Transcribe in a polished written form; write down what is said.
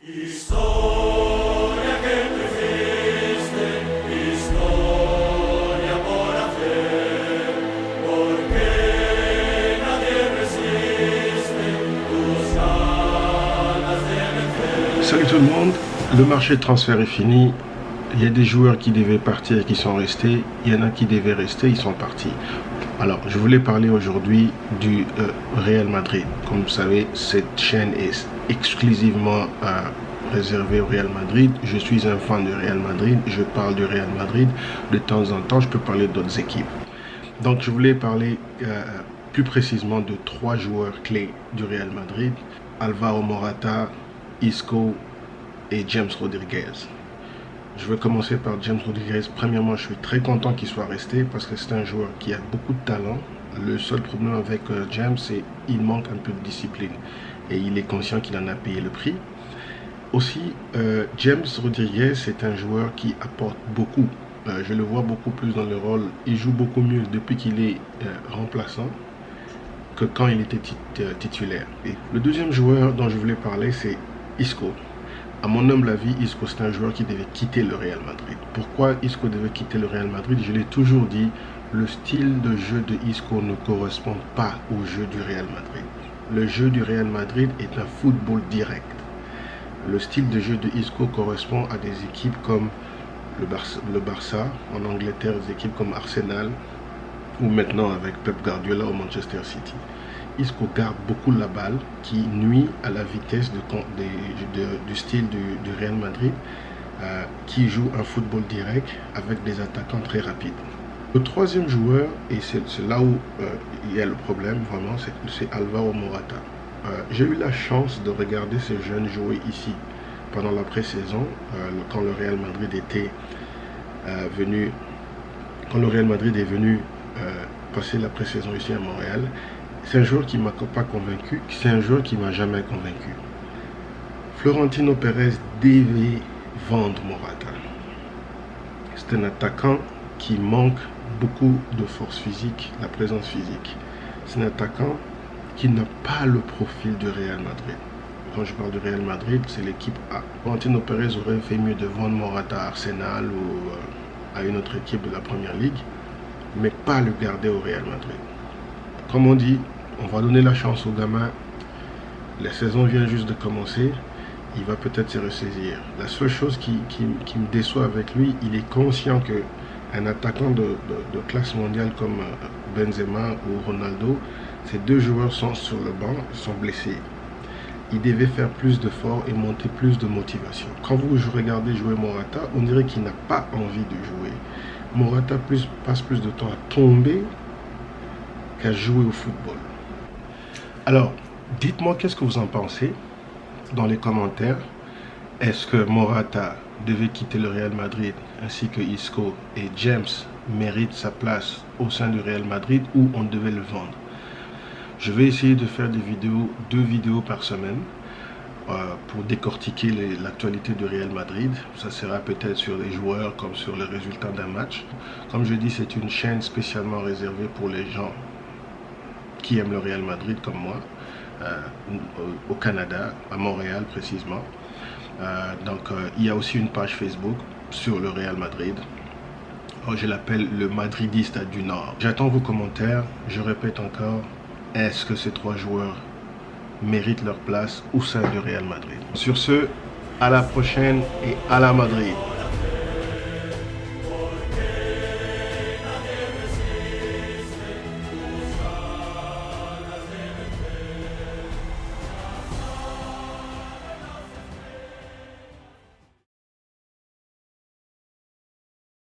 Historia que tú fuiste, historia por hacer, porque nadie resiste tus ganas de vencer. Salut tout le monde, le marché de transfert est fini. Il y a des joueurs qui devaient partir et qui sont restés. Il y en a qui devaient rester, ils sont partis. Alors, je voulais parler aujourd'hui du Real Madrid. Comme vous savez, cette chaîne est exclusivement réservée au Real Madrid. Je suis un fan du Real Madrid. Je parle du Real Madrid. De temps en temps, je peux parler d'autres équipes. Donc, je voulais parler plus précisément de 3 joueurs clés du Real Madrid. Alvaro Morata, Isco et James Rodriguez. Je vais commencer par James Rodriguez. Premièrement, je suis très content qu'il soit resté parce que c'est un joueur qui a beaucoup de talent. Le seul problème avec James, c'est qu'il manque un peu de discipline. Et il est conscient qu'il en a payé le prix. Aussi, James Rodriguez, c'est un joueur qui apporte beaucoup. Je le vois beaucoup plus dans le rôle. Il joue beaucoup mieux depuis qu'il est remplaçant que quand il était titulaire. Et le deuxième joueur dont je voulais parler, c'est Isco. À mon humble avis, Isco, c'est un joueur qui devait quitter le Real Madrid. Pourquoi Isco devait quitter le Real Madrid? Je l'ai toujours dit, le style de jeu de Isco ne correspond pas au jeu du Real Madrid. Le jeu du Real Madrid est un football direct. Le style de jeu de Isco correspond à des équipes comme le Barça, en Angleterre, des équipes comme Arsenal, ou maintenant avec Pep Guardiola au Manchester City. Isco garde beaucoup la balle, qui nuit à la vitesse du style du Real Madrid, qui joue un football direct avec des attaquants très rapides. Le troisième joueur, et c'est là où il y a le problème vraiment, c'est Alvaro Morata. J'ai eu la chance de regarder ce jeune jouer ici pendant la pré-saison, quand le Real Madrid est venu passer la pré-saison ici à Montréal. C'est un joueur qui ne m'a pas convaincu, c'est un joueur qui ne m'a jamais convaincu. Florentino Pérez devait vendre Morata. C'est un attaquant qui manque beaucoup de force physique, la présence physique. C'est un attaquant qui n'a pas le profil du Real Madrid. Quand je parle du Real Madrid, c'est l'équipe A. Florentino Pérez aurait fait mieux de vendre Morata à Arsenal ou à une autre équipe de la Première Ligue, mais pas le garder au Real Madrid. Comme on dit, on va donner la chance au gamin. La saison vient juste de commencer. Il va peut-être se ressaisir. La seule chose qui me déçoit avec lui, il est conscient qu'un attaquant de classe mondiale comme Benzema ou Ronaldo, ces deux joueurs sont sur le banc, sont blessés. Il devait faire plus d'efforts et monter plus de motivation. Quand vous regardez jouer Morata, on dirait qu'il n'a pas envie de jouer. Morata passe plus de temps à tomber qu'à jouer au football. Alors, dites-moi qu'est-ce que vous en pensez dans les commentaires. Est-ce que Morata devait quitter le Real Madrid ainsi que Isco et James mérite sa place au sein du Real Madrid ou on devait le vendre? Je vais essayer de faire 2 vidéos par semaine pour décortiquer l'actualité du Real Madrid. Ça sera peut-être sur les joueurs comme sur le résultat d'un match. Comme je dis, c'est une chaîne spécialement réservée pour les gens qui aiment le Real Madrid comme moi, au Canada, à Montréal précisément. Il y a aussi une page Facebook sur le Real Madrid. Je l'appelle le Madridista du Nord. J'attends vos commentaires. Je répète encore, est-ce que ces 3 joueurs méritent leur place au sein du Real Madrid? Sur ce, à la prochaine et à la Madrid.